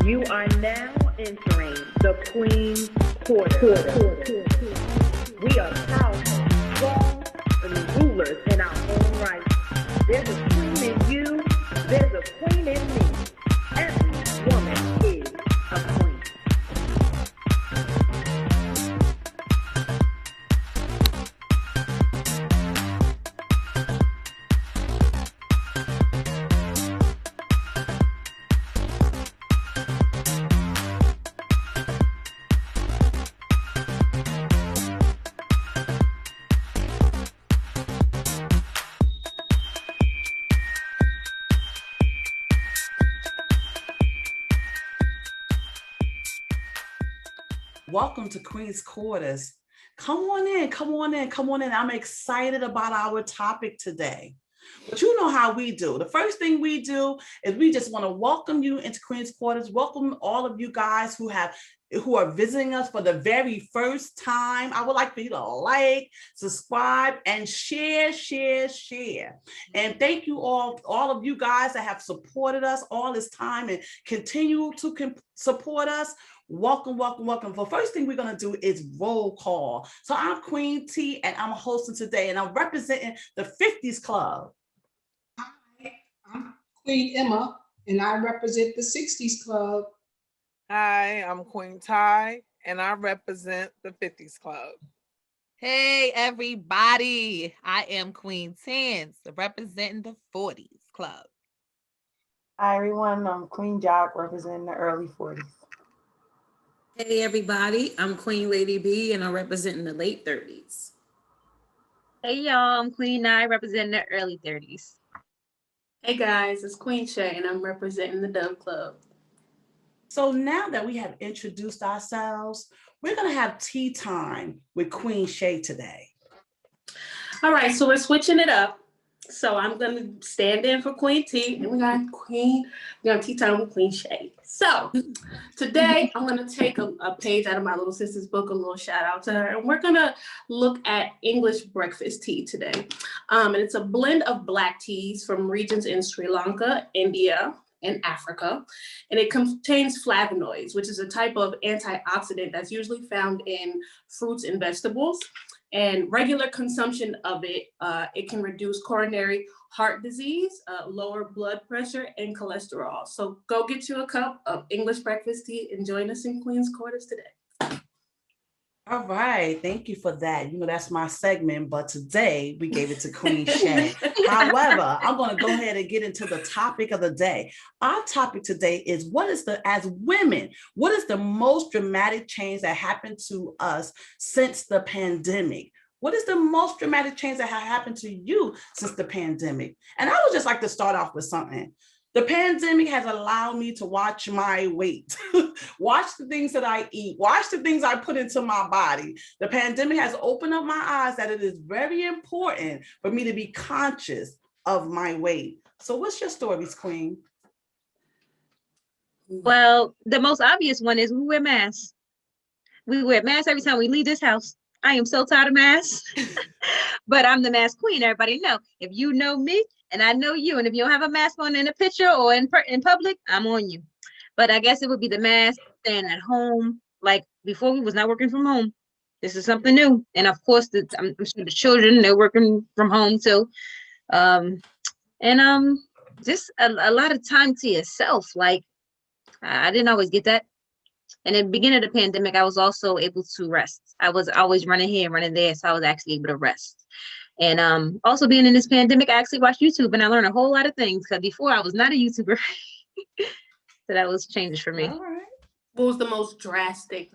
You are now entering the Queen's Quarter. We are powerful, strong, and rulers in our own right. There's a queen in you, there's a queen in me. Every woman is a queen. Welcome to Queen's Quarters. Come on in, come on in, come on in. I'm excited about our topic today. But you know how we do. The first thing we do is we just want to welcome you into Queen's Quarters. Welcome all of you guys who are visiting us for the very first time. I would like for you to like, subscribe, and share. And thank you all of you guys that have supported us all this time and continue to support us. Welcome. The first thing we're going to do is roll call. So I'm Queen T and I'm hosting today and I'm representing the 50s Club. Hi, I'm Queen Emma and I represent the 60s Club. Hi, I'm Queen Ty and I represent the 50s Club. Hey everybody, I am Queen Queenz, representing the 40s Club. Hi everyone, I'm Queen Jock representing the early 40s. Hey everybody, I'm Queen Lady B and I'm representing the late 30s. Hey y'all, I'm Queen Nye representing the early 30s. Hey guys, it's Queen Shay and I'm representing the Dove Club. So now that we have introduced ourselves, we're going to have tea time with Queen Shay today. All right, so we're switching it up. So I'm going to stand in for Queen T and we got tea time with Queen Shay. So today I'm going to take a page out of my little sister's book, a little shout out to her, and we're going to look at English breakfast tea today. And it's a blend of black teas from regions in Sri Lanka, India, and Africa. And it contains flavonoids, which is a type of antioxidant that's usually found in fruits and vegetables. And regular consumption of it, it can reduce coronary heart disease, lower blood pressure, and cholesterol. So go get you a cup of English breakfast tea and join us in Queen's Quarters today. All right, thank you for that. You know, that's my segment, but today we gave it to Queen Shay. However, I'm going to go ahead and get into the topic of the day. Our topic today is as women, what is the most dramatic change that happened to us since the pandemic? What is the most dramatic change that has happened to you since the pandemic? And I would just like to start off with something. The pandemic has allowed me to watch my weight, watch the things that I eat, watch the things I put into my body. The pandemic has opened up my eyes that it is very important for me to be conscious of my weight. So what's your stories, Queen? Well, the most obvious one is we wear masks. We wear masks every time we leave this house. I am so tired of masks, but I'm the mask queen. Everybody know. If you know me and I know you, and if you don't have a mask on in a picture or in public, I'm on you. But I guess it would be the mask, staying at home. Like before, we was not working from home. This is something new. And of course, I'm sure the children, they're working from home too. Just a lot of time to yourself. Like I didn't always get that. And in the beginning of the pandemic, I was also able to rest. I was always running here, running there, so I was actually able to rest. And also being in this pandemic, I actually watched YouTube and I learned a whole lot of things because before I was not a YouTuber. So that was changes for me. All right. What was the most drastic?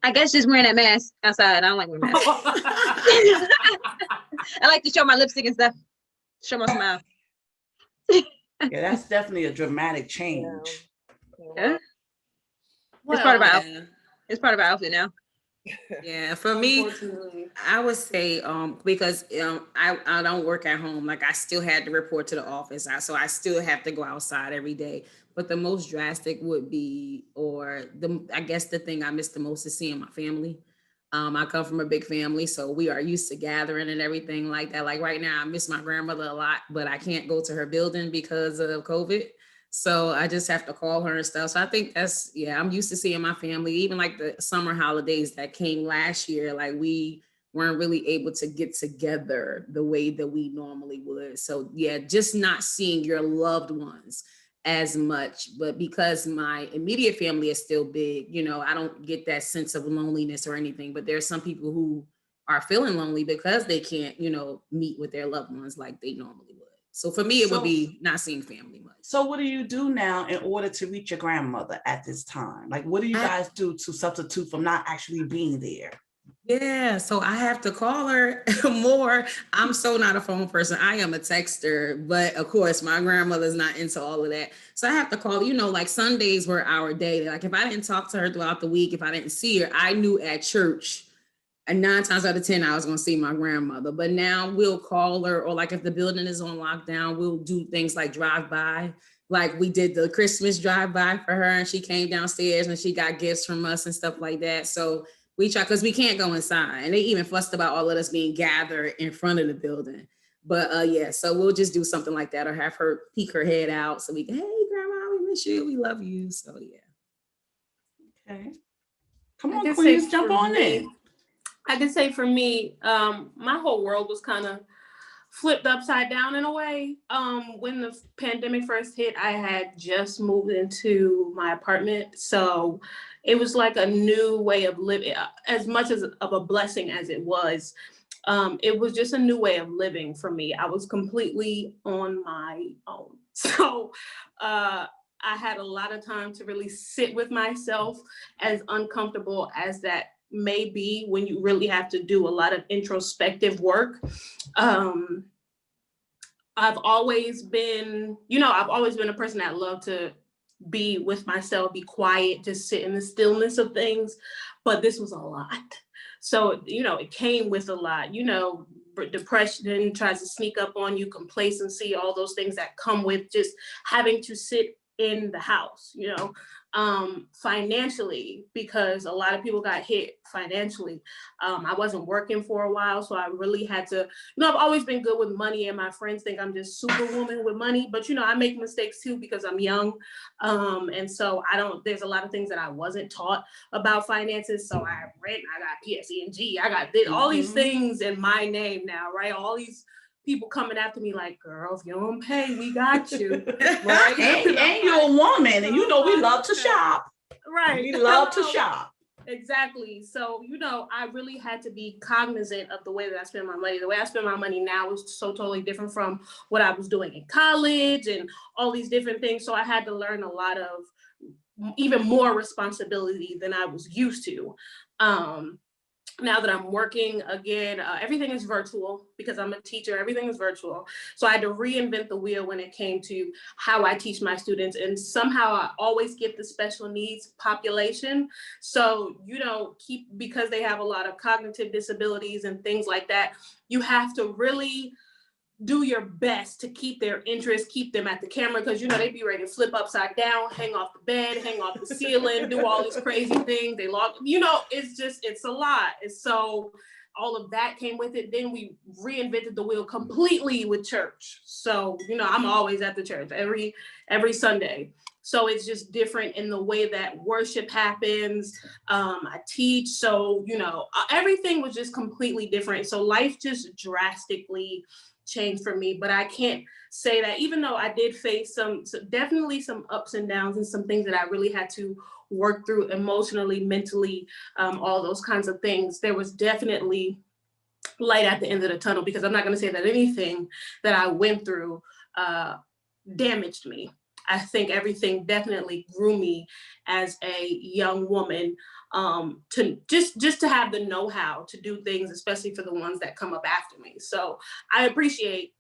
I guess just wearing that mask outside. I don't like wearing masks. I like to show my lipstick and stuff. Show my smile. Yeah, that's definitely a dramatic change. Yeah. Well, it's part of our outfit. It's part of our outfit now. Yeah, for me, I would say because I don't work at home. Like I still had to report to the office, so I still have to go outside every day. But the most drastic would be, I guess the thing I miss the most is seeing my family. I come from a big family, so we are used to gathering and everything like that. Like right now, I miss my grandmother a lot, but I can't go to her building because of COVID. So I just have to call her and stuff. So I think that's, yeah, I'm used to seeing my family, even like the summer holidays that came last year, like we weren't really able to get together the way that we normally would. So yeah, just not seeing your loved ones as much, but because my immediate family is still big, you know, I don't get that sense of loneliness or anything, but there's some people who are feeling lonely because they can't, you know, meet with their loved ones like they normally would. So for me, it would be not seeing family much. So what do you do now in order to reach your grandmother at this time? Like, what do you guys do to substitute from not actually being there? Yeah, so I have to call her more. I'm so not a phone person. I am a texter, but of course my grandmother's not into all of that. So I have to call, you know, like Sundays were our day. Like if I didn't talk to her throughout the week, if I didn't see her, I knew at church, and 9 times out of 10, I was going to see my grandmother. But now we'll call her, or like if the building is on lockdown, we'll do things like drive by. Like we did the Christmas drive by for her, and she came downstairs and she got gifts from us and stuff like that. So we try, because we can't go inside. And they even fussed about all of us being gathered in front of the building. But yeah, so we'll just do something like that, or have her peek her head out so we can, hey, grandma, we miss you. We love you. So yeah. Okay. Come on, Queenz, jump on in. I can say for me, my whole world was kind of flipped upside down in a way. When the pandemic first hit, I had just moved into my apartment. So it was like a new way of living, as much as of a blessing as it was. It was just a new way of living for me. I was completely on my own. So I had a lot of time to really sit with myself, as uncomfortable as that may be when you really have to do a lot of introspective work. I've always been a person that loved to be with myself, be quiet, just sit in the stillness of things. But this was a lot. So, you know, it came with a lot, you know, depression tries to sneak up on you, complacency, all those things that come with just having to sit in the house, you know. Financially, because a lot of people got hit financially. I wasn't working for a while, so I really had to, you know, I've always been good with money, and my friends think I'm just superwoman with money, but you know, I make mistakes too because I'm young. And so there's a lot of things that I wasn't taught about finances. So I read, I got PSE&G, did all these things in my name now, right? All these people coming after me like, girl, if you don't pay, we got you. Right? and you're a woman, and you know we love to shop. Right. We love to shop. Exactly. So, you know, I really had to be cognizant of the way that I spend my money. The way I spend my money now is so totally different from what I was doing in college and all these different things. So I had to learn a lot of even more responsibility than I was used to. Now that I'm working again, everything is virtual because I'm a teacher, everything is virtual. So I had to reinvent the wheel when it came to how I teach my students. And somehow I always get the special needs population. So, you know, because they have a lot of cognitive disabilities and things like that, you have to really do your best to keep their interest, keep them at the camera, because, you know, they be ready to flip upside down, hang off the bed, hang off the ceiling, do all these crazy things. You know, it's a lot. And so all of that came with it. Then we reinvented the wheel completely with church. So, you know, I'm always at the church every Sunday. So it's just different in the way that worship happens. I teach. So, you know, everything was just completely different. So life just drastically changed for me. But I can't say that, even though I did face definitely some ups and downs and some things that I really had to work through emotionally, mentally, all those kinds of things, there was definitely light at the end of the tunnel, because I'm not going to say that anything that I went through damaged me. I think everything definitely grew me as a young woman, to just to have the know-how to do things, especially for the ones that come up after me. So I appreciate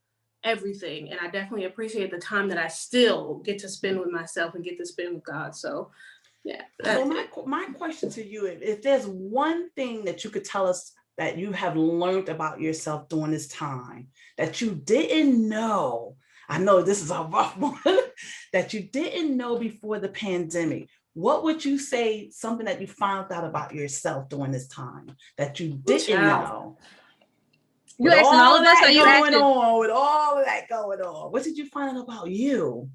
everything, and I definitely appreciate the time that I still get to spend with myself and get to spend with God. So yeah. So my question to you, if there's one thing that you could tell us that you have learned about yourself during this time that you didn't know, I know this is a rough one, that you didn't know before the pandemic, what would you say, something that you found out about yourself during this time that you didn't know? You asking all of us, or you asking? With all of that going on, what did you find out about you?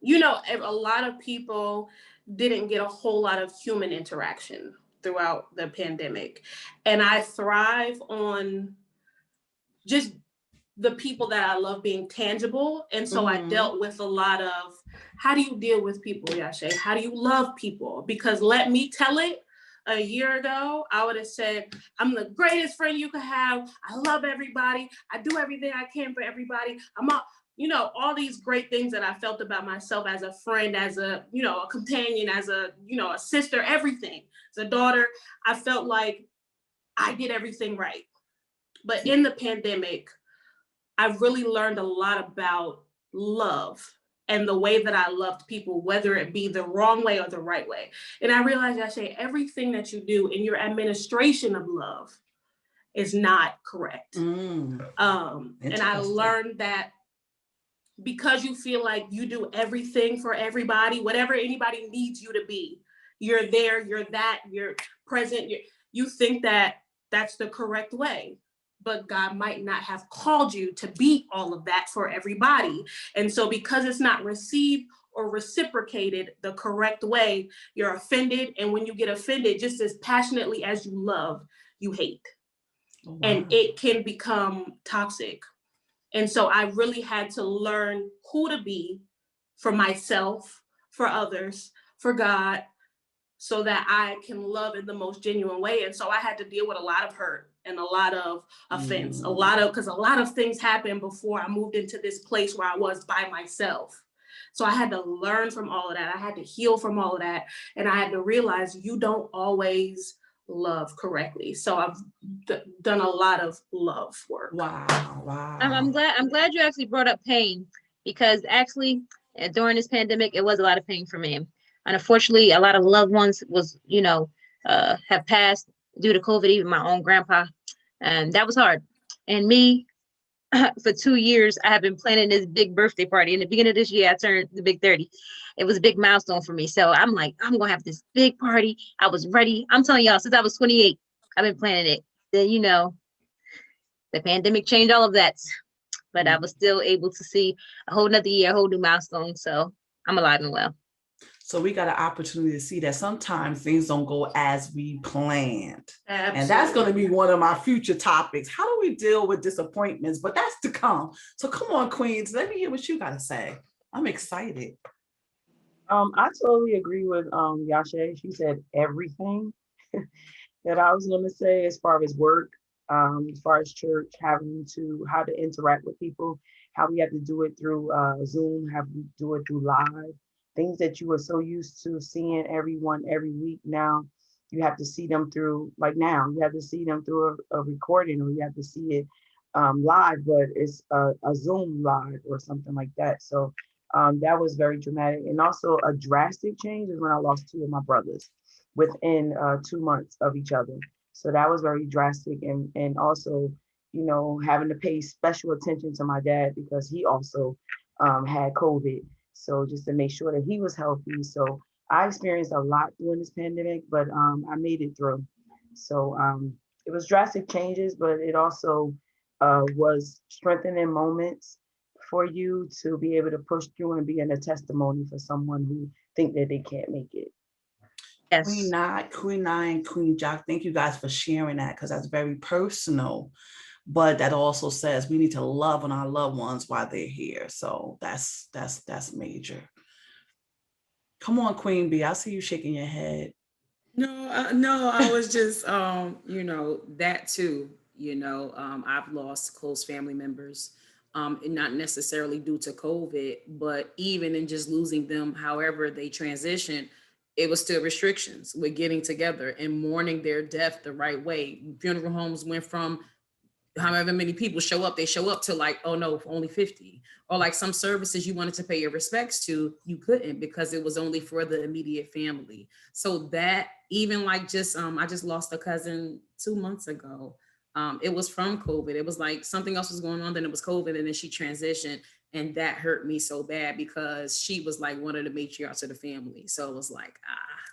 you know, a lot of people didn't get a whole lot of human interaction throughout the pandemic. And I thrive on just the people that I love being tangible. And so I dealt with a lot of, how do you deal with people, Yashe? How do you love people? Because let me tell it, a year ago, I would have said, I'm the greatest friend you could have. I love everybody. I do everything I can for everybody. I'm all, you know, all these great things that I felt about myself as a friend, as a, you know, a companion, as a, you know, a sister, everything. As a daughter, I felt like I did everything right. But in the pandemic, I really learned a lot about love and the way that I loved people, whether it be the wrong way or the right way. And I realized, I say, everything that you do in your administration of love is not correct. And I learned that because you feel like you do everything for everybody, whatever anybody needs you to be, you're there, you're that, you're present, you think that that's the correct way. But God might not have called you to be all of that for everybody. And so because it's not received or reciprocated the correct way, you're offended. And when you get offended, just as passionately as you love, you hate. Oh, wow. And it can become toxic. And so I really had to learn who to be for myself, for others, for God, so that I can love in the most genuine way. And so I had to deal with a lot of hurt and a lot of offense, because a lot of things happened before I moved into this place where I was by myself. So I had to learn from all of that. I had to heal from all of that. And I had to realize you don't always love correctly. So I've done a lot of love work. Wow. I'm glad you actually brought up pain, because actually during this pandemic, it was a lot of pain for me. And unfortunately, a lot of loved ones was, you know, have passed due to COVID, even my own grandpa. And that was hard. And me, for 2 years, I have been planning this big birthday party. In the beginning of this year, I turned the big 30. It was a big milestone for me. So I'm like, I'm going to have this big party. I was ready. I'm telling y'all, since I was 28, I've been planning it. Then, you know, the pandemic changed all of that. But I was still able to see a whole nother year, a whole new milestone. So I'm alive and well. So we got an opportunity to see that sometimes things don't go as we planned. Absolutely. And that's going to be one of my future topics. How do we deal with disappointments? But that's to come. So come on, Queenz, let me hear what you got to say. I'm excited. I totally agree with Yashe. She said everything that I was going to say as far as work, as far as church, how to interact with people, how we have to do it through Zoom, how we do it through live. Things that you were so used to seeing everyone every week, now you have to see them through, like now, you have to see them through a recording, or you have to see it live, but it's a Zoom live or something like that. So that was very dramatic. And also a drastic change is when I lost 2 of my brothers within 2 months of each other. So that was very drastic. And also, you know, having to pay special attention to my dad because he also had COVID. So just to make sure that he was healthy. So I experienced a lot during this pandemic, but I made it through. So it was drastic changes, but it also was strengthening moments for you to be able to push through and be in a testimony for someone who think that they can't make it. Yes. Queen Nye and Queen Jock, thank you guys for sharing that, because that's very personal. But that also says we need to love on our loved ones while they're here. So that's major. Come on, Queen B. I see you shaking your head. No, I was just, you know, that too. You know, I've lost close family members, and not necessarily due to COVID, but even in just losing them, however they transitioned, it was still restrictions with getting together and mourning their death the right way. Funeral homes went from however many people show up, they show up to like, oh no, only 50. Or like some services you wanted to pay your respects to, you couldn't because it was only for the immediate family. So that even like just, I just lost a cousin 2 months ago. It was from COVID. It was like something else was going on, then it was COVID, and then she transitioned. And that hurt me so bad because she was like one of the matriarchs of the family. So it was like,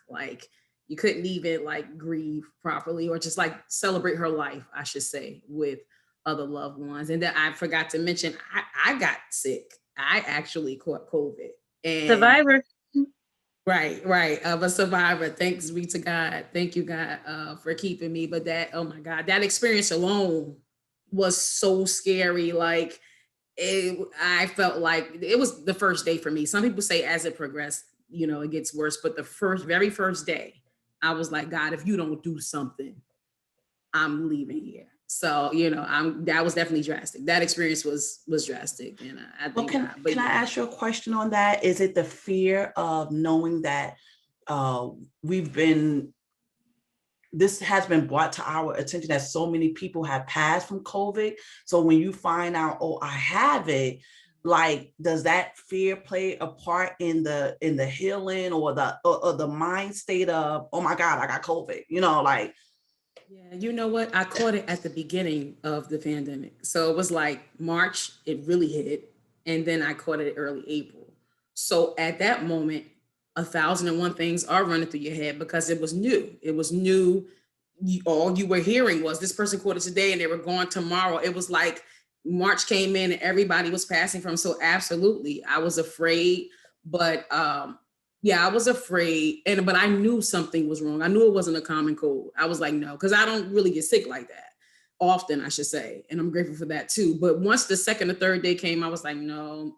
like you couldn't even like grieve properly or just like celebrate her life, I should say, with other loved ones. And then I forgot to mention, I got sick. I actually caught COVID And Survivor. right, of a survivor. Thanks be to God. Thank you, God, for keeping me. But that, oh my God, that experience alone was so scary. Like I felt like it was the first day for me. Some people say as it progressed, it gets worse. But the very first day, I was like, God, if you don't do something, I'm leaving here. So, that was definitely drastic. That experience was drastic. And I Well, think, can I ask you a question on that? Is it the fear of knowing that this has been brought to our attention that so many people have passed from COVID? So when you find out, oh, I have it, like, does that fear play a part in the healing or the mind state of, oh my God, I got COVID, like. Yeah, you know what? I caught it at the beginning of the pandemic. So it was like March, it really hit. And then I caught it early April. So at that moment, 1,001 things are running through your head because it was new. It was new. All you were hearing was this person caught it today and they were gone tomorrow. It was like March came in and everybody was passing from. So absolutely, I was afraid. But yeah, I was afraid, but I knew something was wrong. I knew it wasn't a common cold. I was like, no, because I don't really get sick like that often, I should say. And I'm grateful for that too. But once the second or third day came, I was like, no,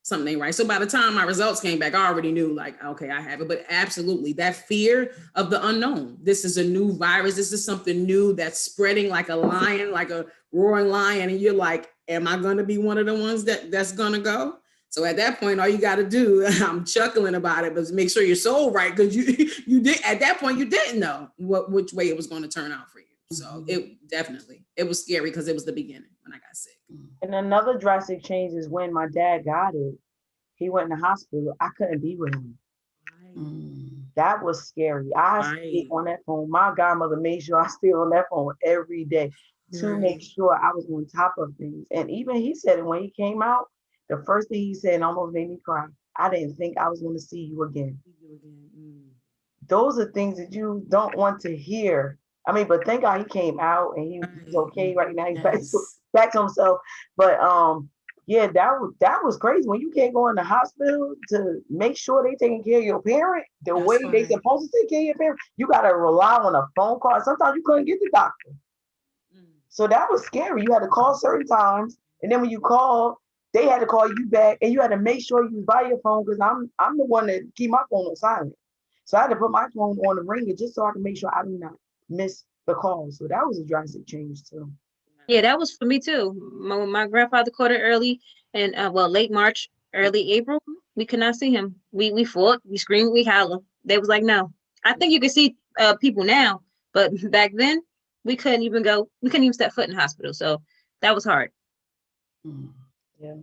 something ain't right. So by the time my results came back, I already knew like, okay, I have it. But absolutely, that fear of the unknown. This is a new virus. This is something new that's spreading like a lion, like a roaring lion. And you're like, am I going to be one of the ones that's going to go? So at that point, all you got to do, I'm chuckling about it, but make sure your soul right, because you did at that point you didn't know which way it was going to turn out for you. So it was scary because it was the beginning when I got sick. And another drastic change is when my dad got it. He went in the hospital. I couldn't be with him. That was scary. I stayed on that phone. My godmother made sure I stayed on that phone every day to make sure I was on top of things. And even he said it when he came out. The first thing he said almost made me cry. I didn't think I was going to see you again. Those are things that you don't want to hear. I mean, but thank God he came out and he's okay right now. He's back to himself. But yeah, that was crazy. When you can't go in the hospital to make sure they taking care of your parent the way they supposed to take care of your parent, you got to rely on a phone call. Sometimes you couldn't get the doctor. So that was scary. You had to call certain times. And then when you call, they had to call you back, and you had to make sure you was by your phone, because I'm the one that keep my phone on silent. So I had to put my phone on the ringer just so I can make sure I do not miss the call. So that was a drastic change too. Yeah, that was for me too. My grandfather caught it early, and late March, early April. We could not see him. We fought, we screamed, we howled. They was like, no. I think you can see people now, but back then we couldn't even go. We couldn't even step foot in the hospital. So that was hard. Yeah,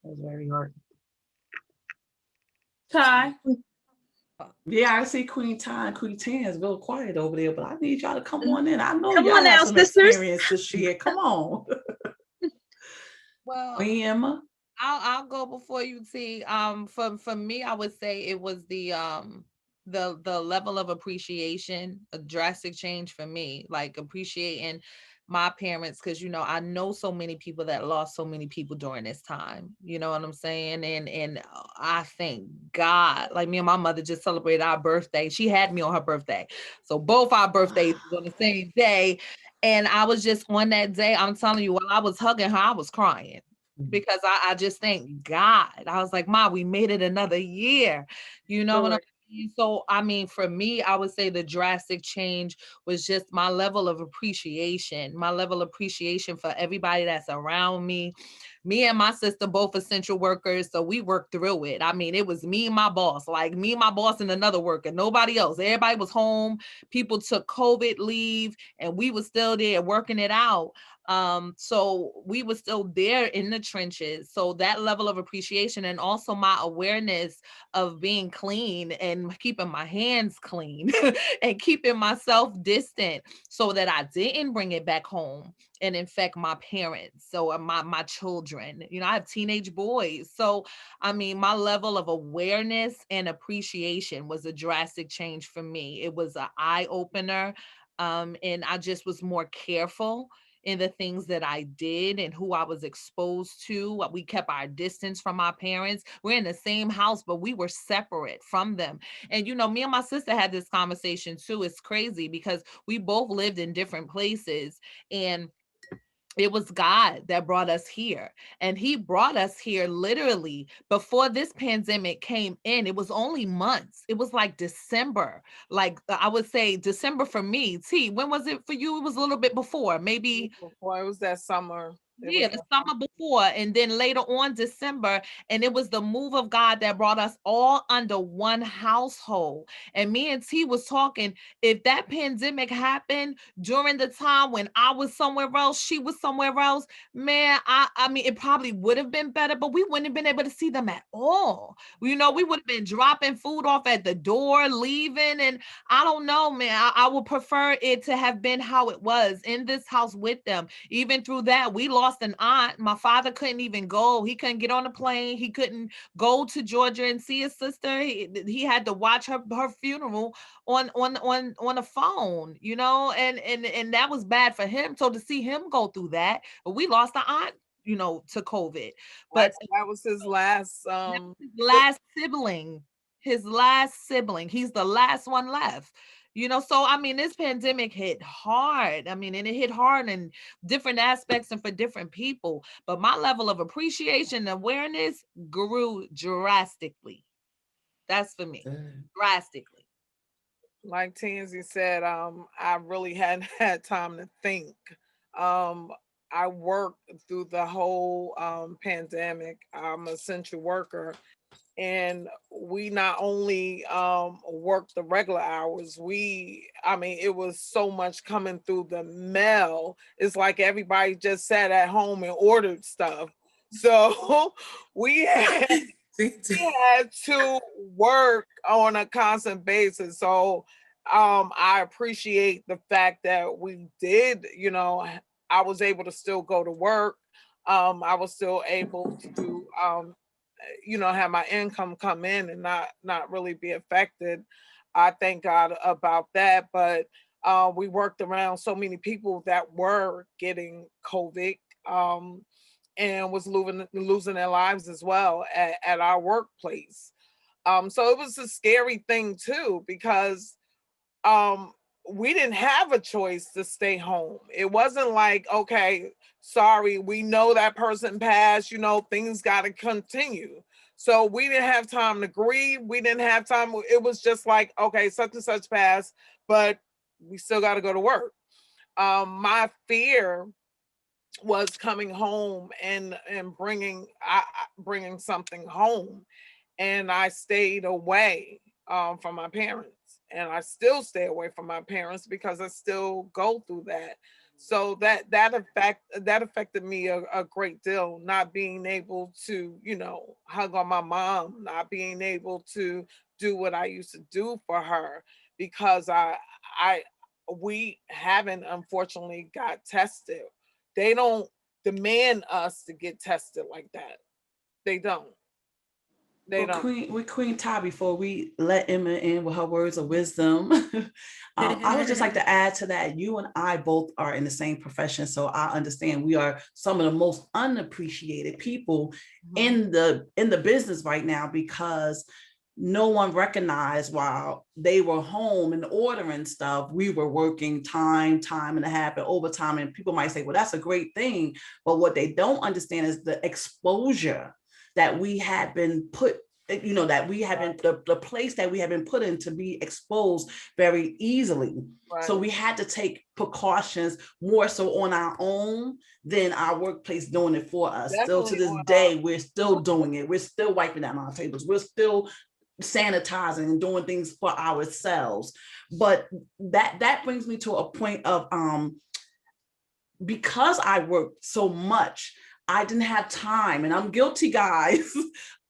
that was very hard. Ty. Yeah, I see Queen Ty and Queen Tan is real quiet over there, but I need y'all to come on in. I know Come y'all on have now, some sisters. experience to share. Come on. Well, Queen Emma. I'll go before you, T. For me, I would say it was the level of appreciation, a drastic change for me, like appreciating my parents, because I know so many people that lost so many people during this time. You know what I'm saying? And I thank God. Like, me and my mother just celebrated our birthday. She had me on her birthday, so both our birthdays was on the same day. And I was just on that day, I'm telling you, while I was hugging her, I was crying, because I just thank God. I was like, Ma, we made it another year. You know what I'm saying? So, I mean, for me, I would say the drastic change was just my level of appreciation for everybody that's around me. Me and my sister, both essential workers, so we worked through it. I mean, it was me and my boss, and another worker, nobody else. Everybody was home. People took COVID leave, and we were still there working it out. So we were still there in the trenches. So that level of appreciation, and also my awareness of being clean and keeping my hands clean and keeping myself distant so that I didn't bring it back home and infect my parents. So my children, I have teenage boys. So, I mean, my level of awareness and appreciation was a drastic change for me. It was an eye opener. And I just was more careful in the things that I did and who I was exposed to. We kept our distance from our parents. We're in the same house, but we were separate from them. And, you know, me and my sister had this conversation too. It's crazy because we both lived in different places, and it was God that brought us here. And he brought us here literally before this pandemic came in. It was only months. It was like December. Like I would say December for me. T, when was it for you? It was a little bit before, maybe. Before, it was that summer. Yeah, the summer before, and then later on December, and it was the move of God that brought us all under one household. And me and T was talking, if that pandemic happened during the time when I was somewhere else, she was somewhere else, man, I mean, it probably would have been better, but we wouldn't have been able to see them at all. You know, we would have been dropping food off at the door, leaving, and I don't know, man. I would prefer it to have been how it was in this house with them. Even through that, we lost an aunt. My father couldn't even go. He couldn't get on a plane. He couldn't go to Georgia and see his sister. He had to watch her funeral on a phone, you know, and that was bad for him. So to see him go through that, but we lost an aunt, you know, to COVID. But that was his last sibling. His last sibling. He's the last one left. You know, so I mean, this pandemic hit hard. I mean, and it hit hard in different aspects and for different people. But my level of appreciation and awareness grew drastically. That's for me. Drastically. Like Tansy said, I really hadn't had time to think. I worked through the whole pandemic. I'm an essential worker, and we not only worked the regular hours, I mean, it was so much coming through the mail. It's like everybody just sat at home and ordered stuff. So we had to work on a constant basis. So I appreciate the fact that we did, you know, I was able to still go to work. I was still able to you know, have my income come in and not really be affected. I thank God about that. But we worked around so many people that were getting COVID and was losing their lives as well at our workplace. So it was a scary thing too, because we didn't have a choice to stay home. It wasn't like, okay, sorry, we know that person passed, you know, things got to continue. So we didn't have time to grieve. We didn't have time. It was just like, okay, such and such passed, but we still got to go to work. My fear was coming home and bringing something home, and I stayed away from my parents. And I still stay away from my parents because I still go through that. So that affected me a great deal, not being able to, you know, hug on my mom, not being able to do what I used to do for her, because we haven't unfortunately got tested. They don't demand us to get tested like that. They don't. Queen Ty, before we let Emma in with her words of wisdom, I would just like to add to that. You and I both are in the same profession, so I understand we are some of the most unappreciated people in the business right now, because no one recognized while they were home and ordering stuff, we were working time and a half and overtime. And people might say, well, that's a great thing. But what they don't understand is the exposure that we had been put, you know, that we have been, the place that we have been put in to be exposed very easily. Right. So we had to take precautions more so on our own than our workplace doing it for us. Definitely. Still to this day, we're still doing it. We're still wiping down our tables. We're still sanitizing and doing things for ourselves. But that brings me to a point of, because I worked so much, I didn't have time, and I'm guilty, guys,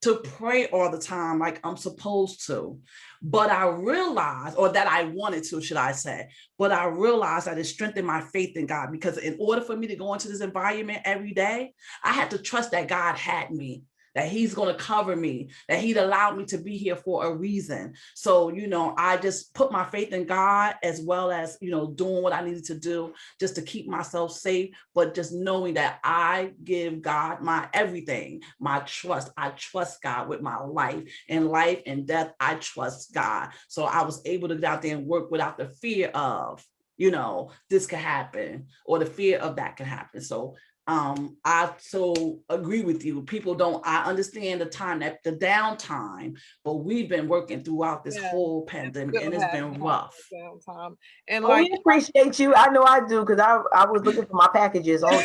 to pray all the time like I'm supposed to. But I realized, or that I wanted to, should I say, but I realized that it strengthened my faith in God, because in order for me to go into this environment every day, I had to trust that God had me, that he's going to cover me, that he'd allowed me to be here for a reason. So, you know, I just put my faith in God, as well as, you know, doing what I needed to do just to keep myself safe, but just knowing that I give God my everything, my trust. I trust God with my life. In life and death, I trust God. So I was able to get out there and work without the fear of, you know, this could happen, or the fear of that can happen. So I so agree with you. People don't, I understand the time, that the downtime, but we've been working throughout this whole pandemic, and it's been rough. Downtime. And Well, like, we appreciate you. I know I do, because I was looking for my packages all.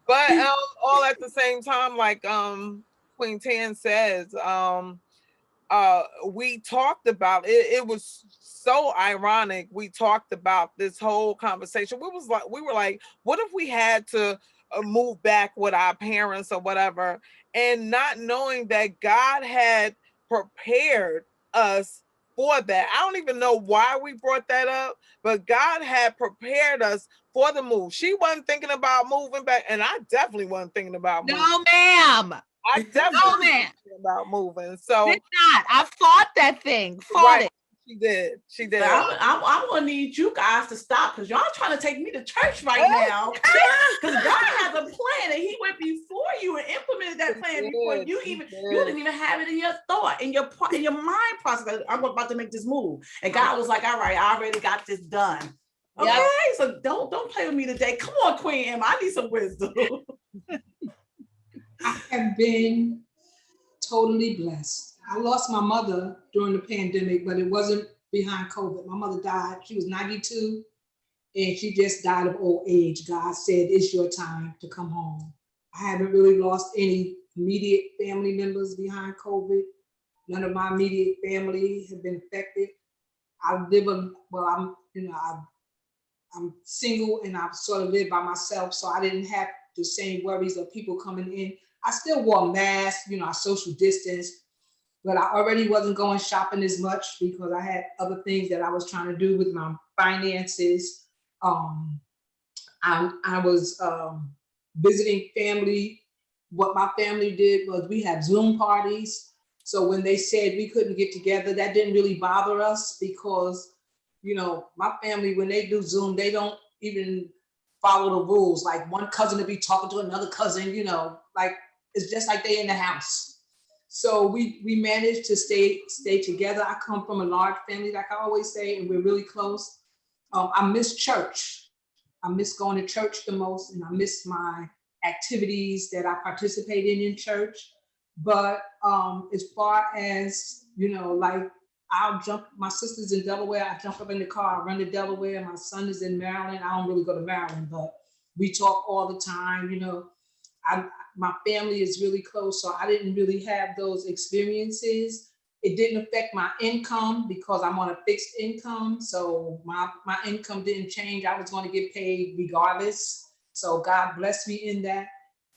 but all at the same time, like Queen Tan says, we talked about it. It was so ironic. We talked about this whole conversation. We were like, what if we had to move back with our parents or whatever, and not knowing that God had prepared us for that. I don't even know why we brought that up, but God had prepared us for the move. She wasn't thinking about moving back, and I definitely wasn't thinking about moving. No, ma'am. I definitely wasn't thinking about moving. So did not. I fought that thing. Fought right. it. She did. She did. I'm gonna need you guys to stop, because y'all trying to take me to church right now. Okay? Because God has a plan, and He went before you and implemented that plan before you didn't even have it in your thought, in your mind process. I'm about to make this move, and God was like, "All right, I already got this done." Okay, so don't play with me today. Come on, Queen Emma, I need some wisdom. I have been totally blessed. I lost my mother during the pandemic, but it wasn't behind COVID. My mother died. She was 92, and she just died of old age. God said, it's your time to come home. I haven't really lost any immediate family members behind COVID. None of my immediate family have been affected. I'm single, and I've sort of lived by myself, so I didn't have the same worries of people coming in. I still wore a mask, I social distance, but I already wasn't going shopping as much because I had other things that I was trying to do with my finances. I was visiting family. What my family did was we had Zoom parties. So when they said we couldn't get together, that didn't really bother us because, my family, when they do Zoom, they don't even follow the rules. Like one cousin to be talking to another cousin, like it's just like they in the house. So we managed to stay together. I come from a large family, like I always say, and we're really close. I miss church. I miss going to church the most, and I miss my activities that I participated in church. But as far as, like I'll jump, my sister's in Delaware, I jump up in the car, I run to Delaware, my son is in Maryland. I don't really go to Maryland, but we talk all the time, my family is really close, so I didn't really have those experiences. It didn't affect my income because I'm on a fixed income, so my income didn't change. I was going to get paid regardless, so God blessed me in that.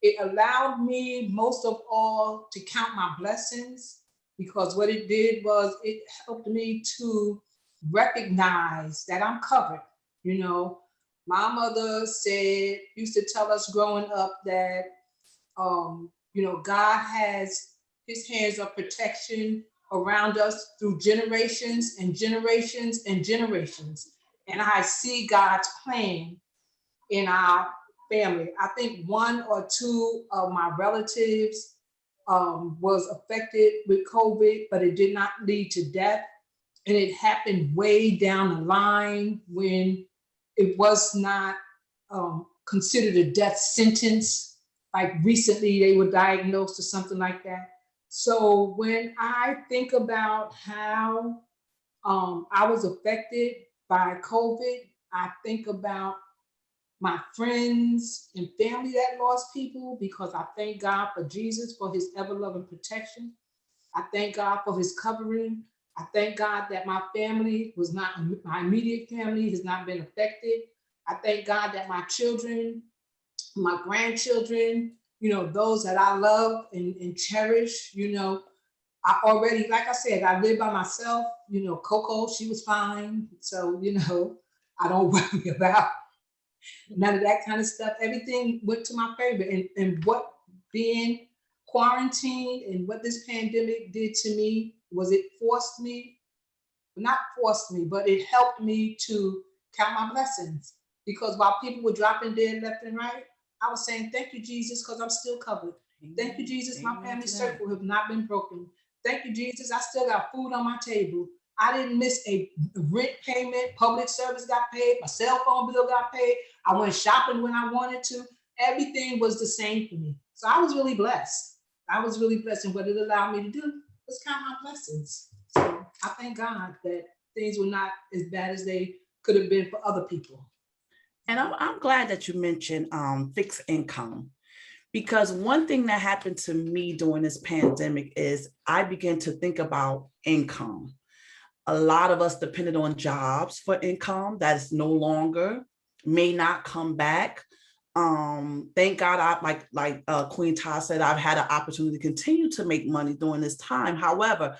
It allowed me most of all to count my blessings, because what it did was it helped me to recognize that I'm covered. My mother used to tell us growing up that, God has his hands of protection around us through generations and generations and generations. And I see God's plan in our family. I think one or two of my relatives was affected with COVID, but it did not lead to death. And it happened way down the line when it was not considered a death sentence. Like recently they were diagnosed or something like that. So when I think about how I was affected by COVID, I think about my friends and family that lost people, because I thank God for Jesus, for his ever-loving protection. I thank God for his covering. I thank God that my family my immediate family has not been affected. I thank God that my children, my grandchildren, those that I love and cherish, I already, like I said, I live by myself. Coco, she was fine. So, I don't worry about none of that kind of stuff. Everything went to my favor. And what being quarantined and what this pandemic did to me was it forced me, not forced me, but it helped me to count my blessings. Because while people were dropping dead left and right, I was saying, thank you, Jesus, because I'm still covered. Thank you, Jesus, my family circle have not been broken. Thank you, Jesus, I still got food on my table. I didn't miss a rent payment, public service got paid, my cell phone bill got paid. I went shopping when I wanted to. Everything was the same for me. So I was really blessed. I was really blessed. And what it allowed me to do was count my blessings. So I thank God that things were not as bad as they could have been for other people. And I'm glad that you mentioned fixed income, because one thing that happened to me during this pandemic is I began to think about income. A lot of us depended on jobs for income that is no longer, may not come back. Thank God, like Queen Todd said, I've had an opportunity to continue to make money during this time. However,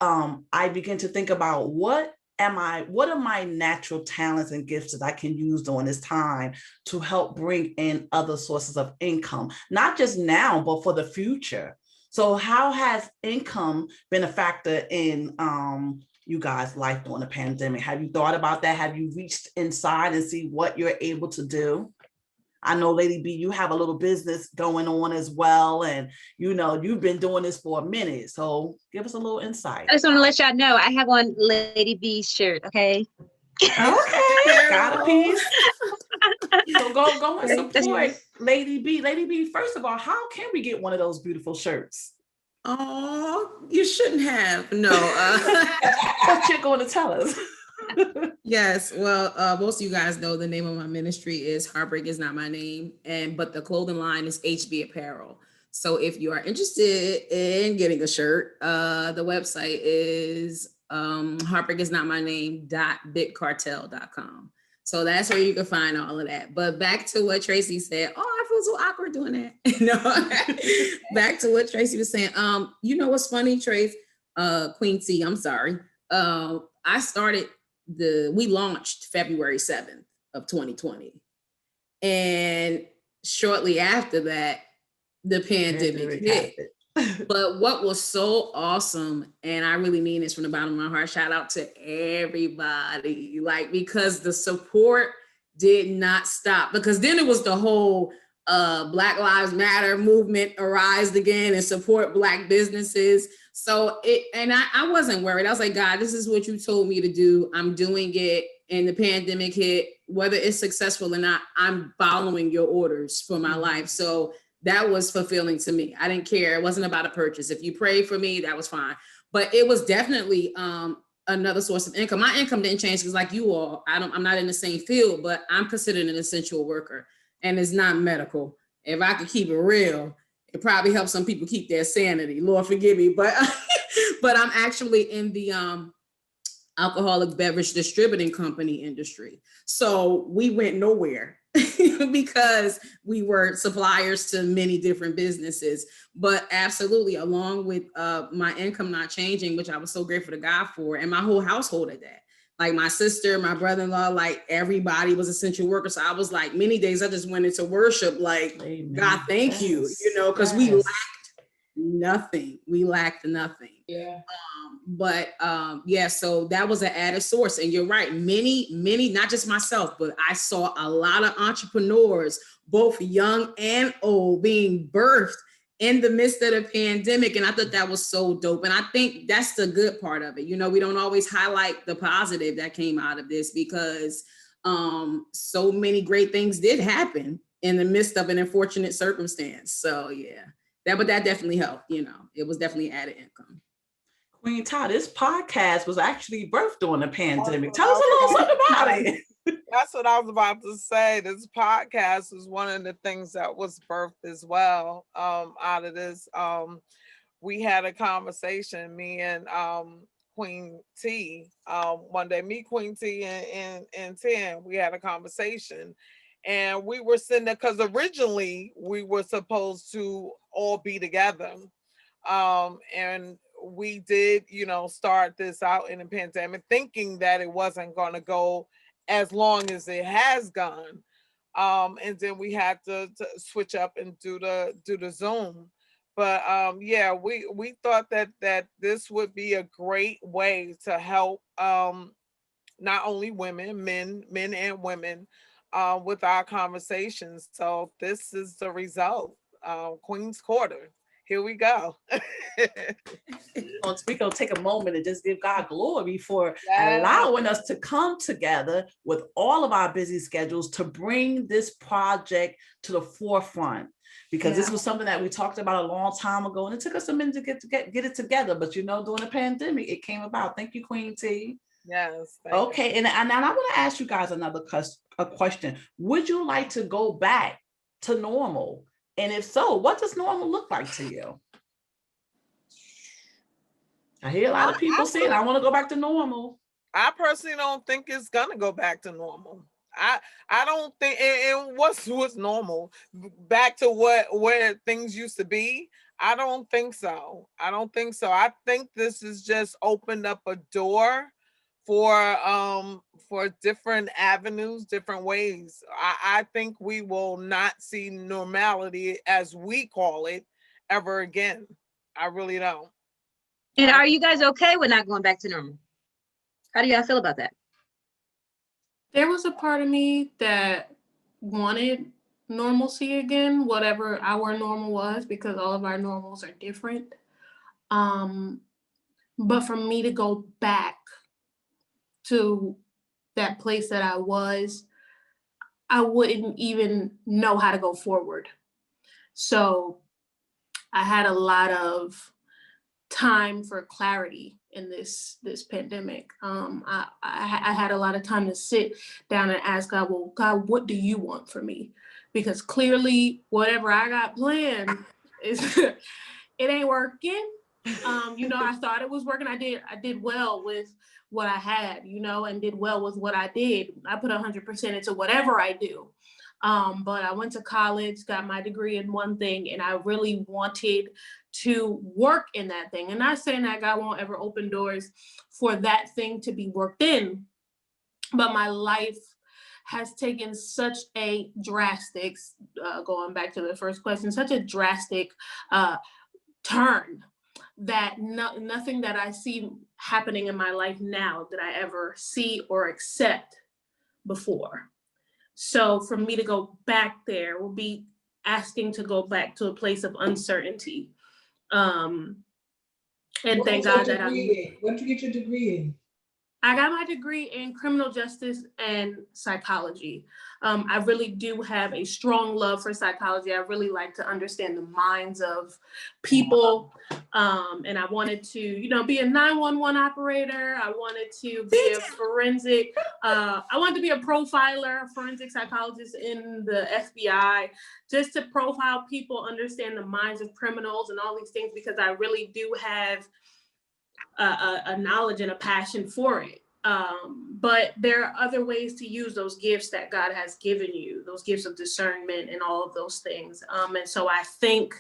I began to think about what are my natural talents and gifts that I can use during this time to help bring in other sources of income, not just now, but for the future. So how has income been a factor in you guys' life during the pandemic? Have you thought about that? Have you reached inside and see what you're able to do? I know, Lady B, you have a little business going on as well. And, you've been doing this for a minute. So give us a little insight. I just want to let y'all know I have on Lady B's shirt, okay? Okay, got a piece. So go and support Lady B. Lady B, first of all, how can we get one of those beautiful shirts? Oh, you shouldn't have. No. What you're going to tell us? Yes, well, most of you guys know the name of my ministry is Heartbreak Is Not My Name, but the clothing line is HB Apparel. So if you are interested in getting a shirt, the website is heartbreakisnotmyname.bitcartel.com. So that's where you can find all of that. But back to what Tracy said. Oh, I feel so awkward doing that. No, back to what Tracy was saying. You know what's funny, Trace? Queen T, I'm sorry. We launched February 7th of 2020. And shortly after that, the pandemic hit. But what was so awesome, and I really mean this from the bottom of my heart, shout out to everybody, because the support did not stop. Because then it was the whole Black Lives Matter movement arise again and support Black businesses. So I wasn't worried. I was like, God, this is what you told me to do. I'm doing it. And the pandemic hit, whether it's successful or not, I'm following your orders for my life. So that was fulfilling to me. I didn't care. It wasn't about a purchase. If you prayed for me, that was fine. But it was definitely another source of income. My income didn't change because, like you all, I'm not in the same field, but I'm considered an essential worker, and it's not medical. If I could keep it real, it probably helps some people keep their sanity. Lord forgive me, but I'm actually in the alcoholic beverage distributing company industry. So we went nowhere because we were suppliers to many different businesses. But absolutely, along with my income not changing, which I was so grateful to God for, and my whole household at that. Like my sister, my brother-in-law, like everybody was essential workers. So I was like, many days I just went into worship, like, amen. God, thank you, because we lacked nothing. We lacked nothing. Yeah. So that was an added source. And you're right, many, not just myself, but I saw a lot of entrepreneurs, both young and old, being birthed in the midst of the pandemic. And I thought that was so dope. And I think that's the good part of it. We don't always highlight the positive that came out of this, because so many great things did happen in the midst of an unfortunate circumstance. So yeah, that definitely helped. It was definitely added income. Queen Todd, this podcast was actually birthed during the pandemic. Tell us a little something about it. That's what I was about to say. This podcast is one of the things that was birthed as well out of this. We had a conversation, me and Queen T, one day, me, Queen T, and Tim, we had a conversation. And we were sitting there because originally we were supposed to all be together. And we did, start this out in the pandemic, thinking that it wasn't going to go as long as it has gone. And then we had to switch up and do the Zoom. But yeah, we thought that this would be a great way to help not only women, men and women with our conversations. So this is the result. Queen's Quarter. Here we go. We're going to take a moment and just give God glory for Yes. allowing us to come together with all of our busy schedules to bring this project to the forefront. Because this was something that we talked about a long time ago, and it took us a minute to get it together. But during the pandemic, it came about. Thank you, Queen T. Yes. Okay, and I want to ask you guys another question. Would you like to go back to normal? And if so, what does normal look like to you? I hear a lot of people saying, I want to go back to normal. I personally don't think it's gonna go back to normal. I don't think and what's normal back to where things used to be. I don't think so. I think this has just opened up a door for different avenues, different ways. I think we will not see normality as we call it ever again. I really don't. And are you guys okay with not going back to normal? How do y'all feel about that? There was a part of me that wanted normalcy again, whatever our normal was, because all of our normals are different. But for me to go back to that place that I was, I wouldn't even know how to go forward. So I had a lot of time for clarity in this pandemic. I had a lot of time to sit down and ask God, well, God, what do you want for me? Because clearly whatever I got planned is it ain't working. I thought it was working. I did well with what I had, and did well with what I did. I put 100% into whatever I do. But I went to college, got my degree in one thing, and I really wanted to work in that thing. And not saying that God won't ever open doors for that thing to be worked in, but my life has taken such a drastic, going back to the first question, such a drastic turn that nothing that I see happening in my life now did I ever see or accept before. So for me to go back there will be asking to go back to a place of uncertainty. And thank God that What did you get your degree in? I got my degree in criminal justice and psychology. I really do have a strong love for psychology. I really like to understand the minds of people. And I wanted to, be a 911 operator. I wanted to be a forensic, I wanted to be a profiler, a forensic psychologist in the FBI, just to profile people, understand the minds of criminals and all these things, because I really do have a knowledge and a passion for it. But there are other ways to use those gifts that God has given you, those gifts of discernment and all of those things. And so I think